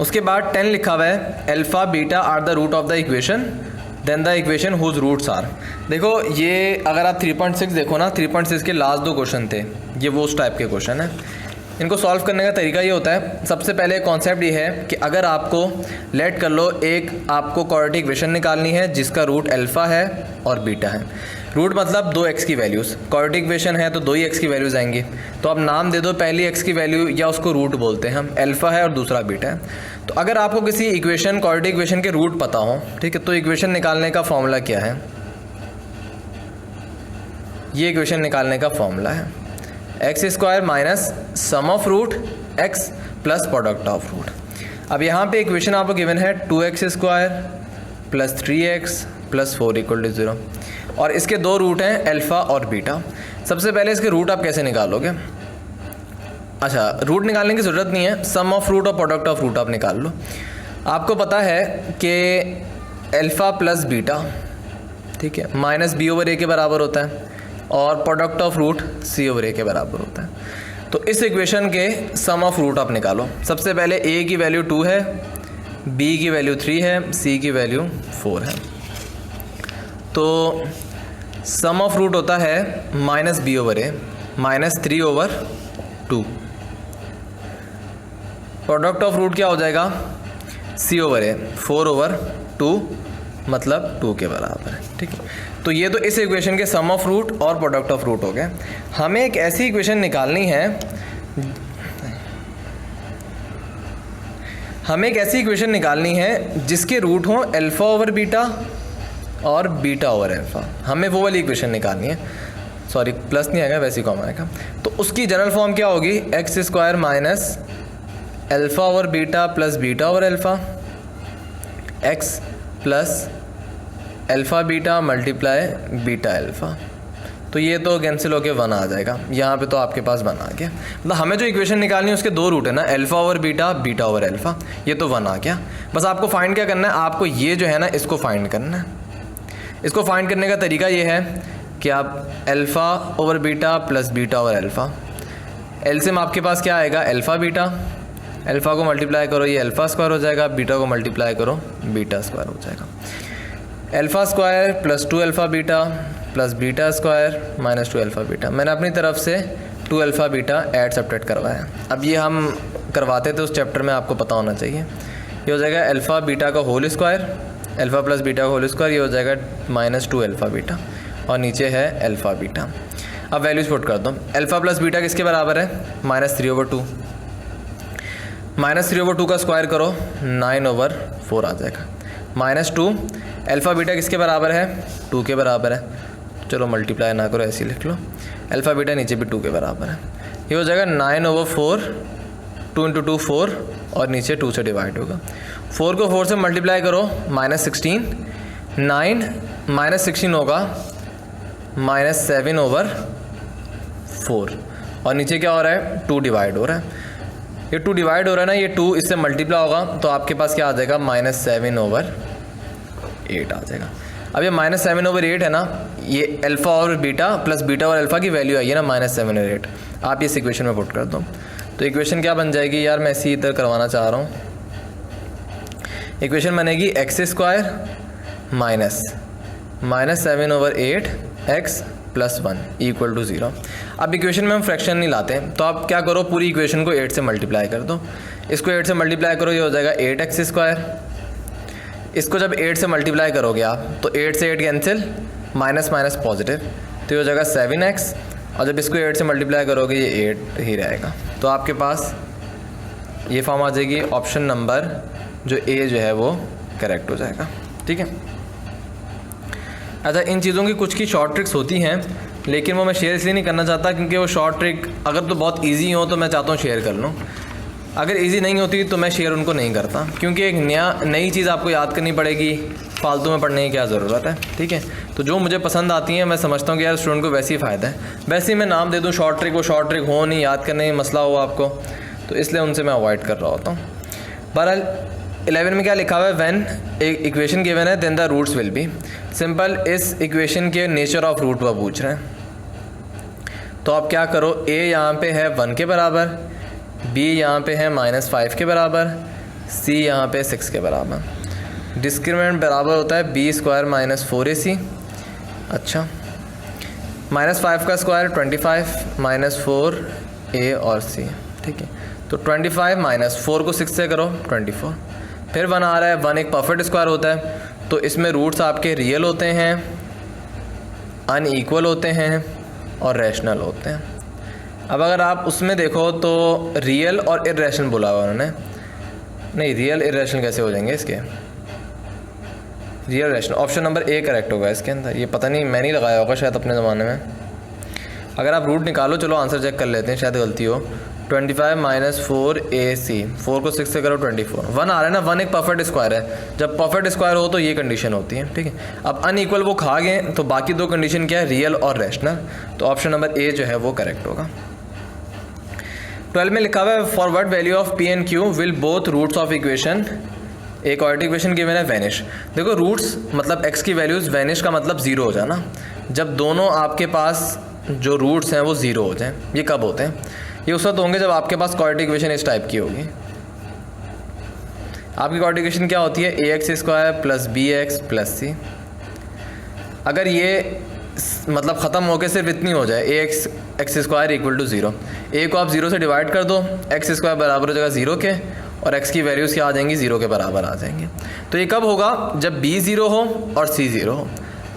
उसके बाद 10 लिखा हुआ है alpha beta are the root of the equation then the equation whose roots are. देखो ये अगर आप 3.6 देखो ना, 3.6 के लास्ट 2 क्वेश्चन थे, ये वो उस टाइप के क्वेश्चन है। इनको सॉल्व करने का तरीका ये होता है, सबसे पहले कॉन्सेप्ट ये है कि अगर आपको लेट कर लो एक आपको क्वाड्रेटिक इक्वेशन निकालनी है जिसका रूट अल्फ़ा है और बीटा है। रूट मतलब 2x की वैल्यूज़, क्वाड्रेटिक इक्वेशन है तो 2 ही x की वैल्यूज़ आएंगी। तो आप नाम दे दो पहली x की वैल्यू, या उसको रूट बोलते हैं हम, अल्फ़ा है और दूसरा बीटा है। तो अगर आपको किसी इक्वेशन क्वाड्रेटिक इक्वेशन के रूट पता हो, ठीक है, तो इक्वेशन निकालने का फॉर्मूला क्या है, ये इक्वेशन निकालने का फॉर्मूला है x square minus sum of root x plus product of root. अब यहाँ पे इक्वेशन आपको गिवन है 2x square plus 3x plus 4 equal to 0, और इसके 2 रूट हैं अल्फ़ा और बीटा। सबसे पहले इसके रूट आप कैसे निकालोगे? अच्छा, रूट निकालने की ज़रूरत नहीं है, सम ऑफ रूट और प्रोडक्ट ऑफ रूट आप निकाल लो। आपको पता है कि अल्फ़ा प्लस बीटा, ठीक है, माइनस बी ओवर ए के बराबर होता है, और product of root C over A के बराबर होता है। तो इस इक्वेशन के सम ऑफ रूट आप निकालो। सबसे पहले ए की वैल्यू 2 है, बी की वैल्यू 3 है, सी की वैल्यू 4 है। तो सम ऑफ रूट होता है minus b over a minus 3 over 2। Product of root क्या हो जाएगा? सी ओवर ए 4 ओवर 2 मतलब 2 के बराबर है, ठीक है। तो ये तो इस इक्वेशन के सम ऑफ रूट और प्रोडक्ट ऑफ रूट हो गए। हमें एक ऐसी इक्वेशन निकालनी है, हमें एक ऐसी इक्वेशन निकालनी है जिसके रूट हों अल्फ़ा ओवर बीटा और बीटा ओवर अल्फ़ा। हमें वो वाली इक्वेशन निकालनी है, सॉरी प्लस नहीं आएगा, वैसे ही कॉमन आएगा। तो उसकी जनरल फॉर्म क्या होगी? X square minus alpha over beta plus beta over alpha, x plus alpha beta multiply beta alpha. तो ये तो कैंसिल होके 1 आ जाएगा, यहाँ पे तो आपके पास 1 आ गया। मतलब हमें जो इक्वेशन निकालनी है उसके 2 रूट है ना, alpha over beta, beta over alpha, ये तो 1 आ गया। बस आपको फाइंड क्या करना है? आपको ये जो है ना इसको फाइंड करना है। इसको फाइंड करने का तरीका ये है कि आप alpha over beta plus beta over alpha, LCM आपके पास क्या आएगा? अल्फ़ा बीटा, अल्फ़ा को मल्टीप्लाई करो ये अल्फ़ा स्क्वायर हो जाएगा, बीटा को मल्टीप्लाई करो बीटा स्क्वायर हो जाएगा। Alpha square plus 2 alpha beta plus beta square minus 2 alpha beta. मैंने अपनी तरफ से 2 अल्फ़ा बीटा ऐड सब्ट्रैक्ट करवाया। अब ये हम करवाते थे उस चैप्टर में, आपको पता होना चाहिए। ये हो जाएगा अल्फ़ा बीटा का whole square, alpha plus beta का होल स्क्वायर, ये हो जाएगा माइनस 2 अल्फ़ा बीटा, और नीचे है अल्फ़ा बीटा। अब वैल्यूज पुट कर दो। अल्फ़ा प्लस बीटा किसके बराबर है? Minus 3 over 2। माइनस 3 ओवर 2 का स्क्वायर करो 9 ओवर 4 आ जाएगा। माइनस 2 अल्फ़ा बीटा किसके बराबर है? 2 के बराबर है। चलो मल्टीप्लाई ना करो, ऐसे ही लिख लो। अल्फ़ा बीटा नीचे भी 2 के बराबर है। ये हो जाएगा 9 ओवर 4, 2 इंटू 2 4, और नीचे 2 से डिवाइड होगा। 4 को 4 से मल्टीप्लाई करो माइनस 16, 9 माइनस 16 होगा माइनस 7 ओवर 4, और नीचे क्या हो रहा है? 2 डिवाइड हो रहा है। ये 2 डिवाइड हो रहा है ना, ये 2 इससे मल्टीप्लाई होगा तो आपके पास क्या आ जाएगा? माइनस 7 ओवर 8 आ जाएगा। अब ये माइनस 7 ओवर 8 है ना, ये अल्फ़ा और बीटा प्लस बीटा और अल्फ़ा की वैल्यू आई है ना माइनस 7 और 8। आप इस इक्वेशन में पुट कर दो तो इक्वेशन क्या बन जाएगी? यार मैं इसी इधर करवाना चाह रहा हूँ। इक्वेशन बनेगी x square minus 7 over 8 x plus 1 equal to 0। अब इक्वेशन में हम फ्रैक्शन नहीं लाते, तो आप क्या करो? पूरी इक्वेशन को 8 से मल्टीप्लाई कर दो। इसको 8 से मल्टीप्लाई करो, ये हो जाएगा 8x स्क्वायर। इसको जब 8 से मल्टीप्लाई करोगे आप तो 8 से 8 कैंसिल, माइनस माइनस पॉजिटिव, तो ये हो जाएगा 7x, और जब इसको 8 से मल्टीप्लाई करोगे ये 8 ही रहेगा। तो आपके पास ये फॉर्म आ जाएगी। ऑप्शन नंबर जो ए जो है वो करेक्ट हो जाएगा, ठीक है। अच्छा, इन चीज़ों की कुछ की शॉर्ट ट्रिक्स होती हैं, लेकिन वो मैं शेयर इसलिए नहीं करना चाहता क्योंकि वो शॉर्ट ट्रिक अगर तो बहुत ईजी हो तो मैं चाहता हूँ शेयर कर लूँ। अगर इजी नहीं होती तो मैं शेयर उनको नहीं करता, क्योंकि एक नई चीज़ आपको याद करनी पड़ेगी, फालतू में पढ़ने की क्या ज़रूरत है, ठीक है। तो जो मुझे पसंद आती हैं मैं समझता हूँ कि यार स्टूडेंट को वैसे ही फ़ायदा है। वैसे ही मैं नाम दे दूँ शॉर्ट ट्रिक, वो शॉर्ट ट्रिक हो नहीं, याद करने में मसला हो आपको, तो इसलिए उनसे मैं अवॉइड कर रहा होता हूँ। बहरहाल 11 में क्या लिखा हुआ है? व्हेन एक इक्वेशन गिवन है then the roots will be. Simple, इस इक्वेशन के नेचर ऑफ रूट वो पूछ रहे हैं। तो आप क्या करो? ए यहाँ पे है 1 के बराबर, बी यहाँ पे है -5 के बराबर, सी यहाँ पे 6 के बराबर। डिस्क्रिमिनेंट बराबर होता है बी स्क्वायर माइनस 4ac। अच्छा, -5 का स्क्वायर 25 माइनस 4a और c। ठीक है, तो 25 माइनस 4 को 6 से करो 24। फिर 1 आ रहा है, 1 एक परफेक्ट स्क्वायर होता है, तो इसमें रूट्स आपके रियल होते हैं, अनईक्वल होते हैं और रैशनल होते हैं। अब अगर आप उसमें देखो तो रियल और इर्रेशनल बोला हुआ उन्होंने, नहीं रियल इर्रेशनल कैसे हो जाएंगे इसके, real rational. Option number A correct होगा इसके अंदर। ये पता नहीं मैं नहीं लगाया होगा शायद अपने ज़माने में। अगर आप रूट निकालो, चलो आंसर चेक कर लेते हैं, शायद गलती हो। 25 माइनस 4ac, 4 को 6 से करो 24। 1 आ रहा है ना, 1 एक परफेक्ट स्क्वायर है, जब परफेक्ट स्क्वायर हो तो ये कंडीशन होती है। ठीक है, अब अनइक्वल वो खा गए, तो बाकी दो कंडीशन क्या है, रियल और रैशनल। तो ऑप्शन नंबर ए जो है वो करेक्ट होगा। 12 में लिखा हुआ है for what value of p and q will both roots of equation, एक और इक्वेशन गिवन है वैनिश। देखो रूट्स मतलब x की वैल्यूज़, वैनिश का मतलब ज़ीरो हो जाना, जब दोनों आपके पास जो रूट्स हैं वो ज़ीरो हो जाएं। ये कब होते हैं, ये उस वक्त होंगे जब आपके पास क्वाड्रेटिक इक्वेशन इस टाइप की होगी। आपकी क्वाड्रेटिक इक्वेशन क्या होती है, ax square plus bx plus c। अगर ये मतलब ख़त्म होकर सिर्फ इतनी हो जाए, ax square equal to 0, a को आप 0 से डिवाइड कर दो, x स्क्वायर बराबर हो जाएगा 0 के, और x की वैल्यूज़ क्या आ जाएंगी, 0 के बराबर आ जाएंगे। तो ये कब होगा, जब b 0 हो और c 0 हो।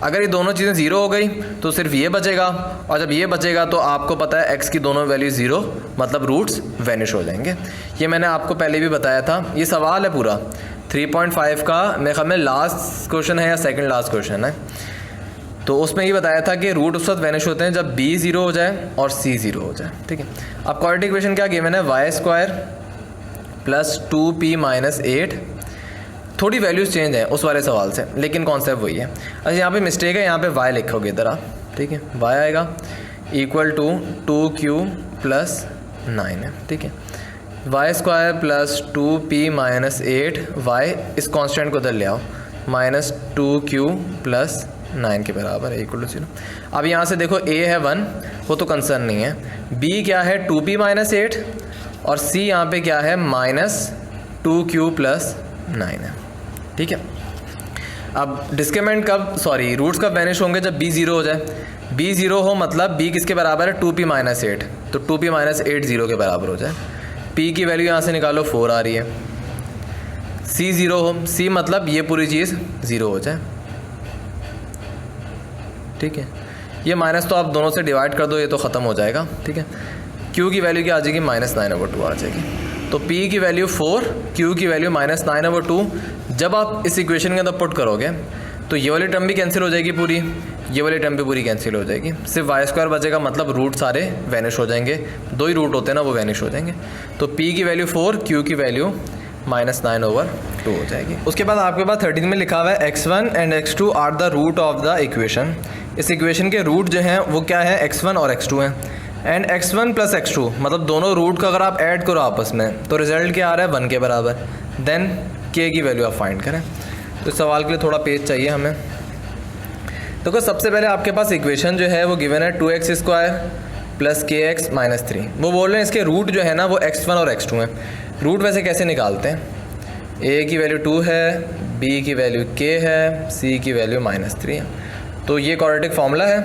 अगर ये दोनों चीज़ें 0 हो गई तो सिर्फ ये बचेगा, और जब ये बचेगा तो आपको पता है x की दोनों वैल्यू 0, मतलब रूट्स वैनिश हो जाएंगे। ये मैंने आपको पहले भी बताया था। ये सवाल है पूरा 3.5 का, मेरे ख्याल में लास्ट क्वेश्चन है या सेकंड लास्ट क्वेश्चन है। तो उसमें ये बताया था कि रूट उस वक्त वैनिश होते हैं जब b 0 हो जाए और c 0 हो जाए। ठीक है, अब क्वाड्रेटिक इक्वेशन क्या गिवन है, y square plus 2p minus 8। थोड़ी वैल्यूज़ चेंज है उस वाले सवाल से, लेकिन कॉन्सेप्ट वही है। अच्छा, यहाँ पे मिस्टेक है, यहाँ पे y लिखोगे इधर आप। ठीक है, y आएगा इक्वल टू 2q प्लस 9 है। ठीक है, y square plus 2p minus 8, y इस कांस्टेंट को इधर ले आओ, माइनस 2q प्लस 9 के बराबर है, इक्वल टू 0। अब यहाँ से देखो a है 1, वो तो कंसर्न नहीं है, b क्या है 2p माइनस 8, और c यहाँ पे क्या है माइनस 2q प्लस 9 है। ठीक है, अब डिस्क्रिमिनेंट कब, सॉरी रूट्स कब वैनिश होंगे, जब b 0 हो जाए। b 0 हो मतलब b किसके बराबर है, 2p माइनस 8, तो 2p माइनस 8 0 के बराबर हो जाए। p की वैल्यू यहाँ से निकालो 4 आ रही है। c 0 हो, c मतलब ये पूरी चीज़ 0 हो जाए। ठीक है, ये माइनस तो आप दोनों से डिवाइड कर दो, ये तो ख़त्म हो जाएगा। ठीक है, q की वैल्यू क्या आ जाएगी, -9/2 आ जाएगी। तो p की वैल्यू 4, q की वैल्यू -9/2। जब आप इस इक्वेशन के अंदर पुट करोगे तो ये वाली टर्म भी कैंसिल हो जाएगी पूरी, ये वाली टर्म भी पूरी कैंसिल हो जाएगी, सिर्फ y स्क्वायर बचेगा, मतलब रूट सारे वैनिश हो जाएंगे। दो ही रूट होते हैं ना, वो वैनिश हो जाएंगे। तो p की वैल्यू 4, q की वैल्यू -9/2 हो जाएगी। उसके बाद आपके पास 13 में लिखा हुआ है x1 and x2 are the root of the equation. इस इक्वेशन के रूट जो हैं वो क्या है, x1 और x2 हैं। एंड x1 प्लस x2 मतलब दोनों रूट का अगर आप ऐड करो आपस में तो रिजल्ट क्या आ रहा है, 1 के बराबर। देन k की वैल्यू आप फाइंड करें। तो इस सवाल के लिए थोड़ा पेज चाहिए हमें। देखो सबसे पहले आपके पास इक्वेशन जो है वो गिवन है 2x square plus kx minus 3। वो बोल रहे हैं इसके रूट जो है ना वो x1 और x2 हैं। रूट वैसे कैसे निकालते हैं, a की वैल्यू 2 है, b की वैल्यू k है, c की वैल्यू -3 है। तो ये क्वाड्रेटिक फार्मूला है,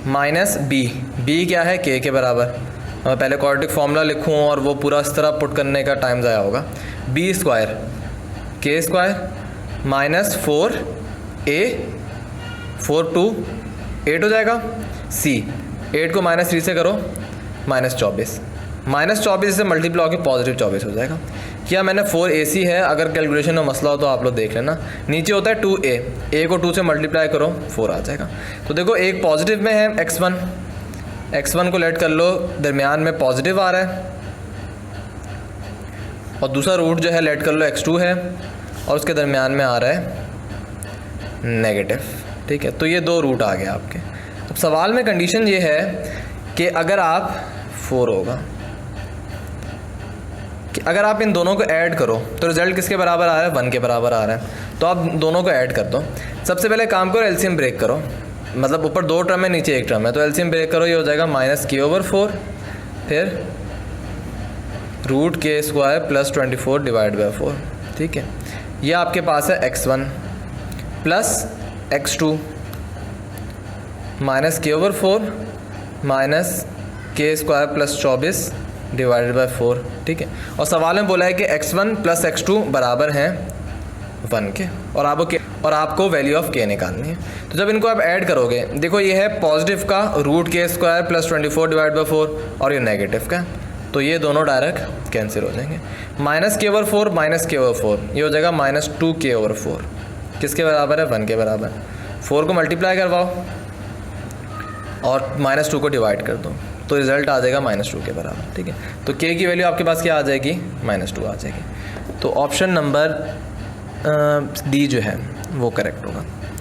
माइनस b क्या है, k के बराबर। मैं पहले क्वाड्रेटिक फार्मूला लिखूँ और वो पूरा इस तरह पुट करने का टाइम ज़ाया होगा। b square k square minus 4a, 4 2 8 हो जाएगा। c 8 को -3 से करो -24, -24 से मल्टीप्लाई होकर पॉजिटिव 24 हो जाएगा। क्या मैंने 4ac है, अगर कैलकुलेशन में मसला हो तो आप लोग देख लेना। नीचे होता है 2a, a को 2 से मल्टीप्लाई करो 4 आ जाएगा। तो देखो एक पॉजिटिव में है x1 को लेट कर लो, दरमियान में पॉजिटिव आ रहा है, और दूसरा रूट जो है लेट कर लो x2 है और उसके दरमियान में आ रहा है नेगेटिव। ठीक है, तो ये दो रूट आ गए आपके। अब सवाल में कंडीशन ये है कि अगर आप 4 होगा कि अगर आप इन दोनों को ऐड करो तो रिज़ल्ट किसके बराबर आ रहा है, 1 के बराबर आ रहा है। तो आप दोनों को ऐड कर दो। सबसे पहले काम करो, एलसीएम ब्रेक करो, मतलब ऊपर 2 टर्म है नीचे 1 टर्म है, तो एलसीएम ब्रेक करो, ये हो जाएगा -k/4, फिर रूट के स्क्वायर प्लस 24 डिवाइड बाई 4, ठीक है। ये आपके पास है x1 प्लस x2 माइनस के ओवर 4 माइनस के स्क्वायर प्लस 24 डिवाइडेड बाई 4, ठीक है। और सवाल में बोला है कि x1 प्लस x2 बराबर हैं 1 के, और आपको वैल्यू ऑफ k निकालनी है। तो जब इनको आप ऐड करोगे, देखो ये है पॉजिटिव का रूट के स्क्वायर प्लस 24 डिवाइड बाई 4 और ये नेगेटिव का, तो ये दोनों डायरेक्ट कैंसिल हो जाएंगे। माइनस के ओवर 4 माइनस के ओवर 4 ये हो जाएगा माइनस 2k ओवर 4, किसके बराबर है 1 के बराबर। 4 को मल्टीप्लाई करवाओ और माइनस 2 को डिवाइड कर दो, तो रिजल्ट आ जाएगा -2 के बराबर, ठीक है। तो k की वैल्यू आपके पास क्या आ जाएगी, -2 आ जाएगी। तो ऑप्शन नंबर डी जो है वो करेक्ट होगा।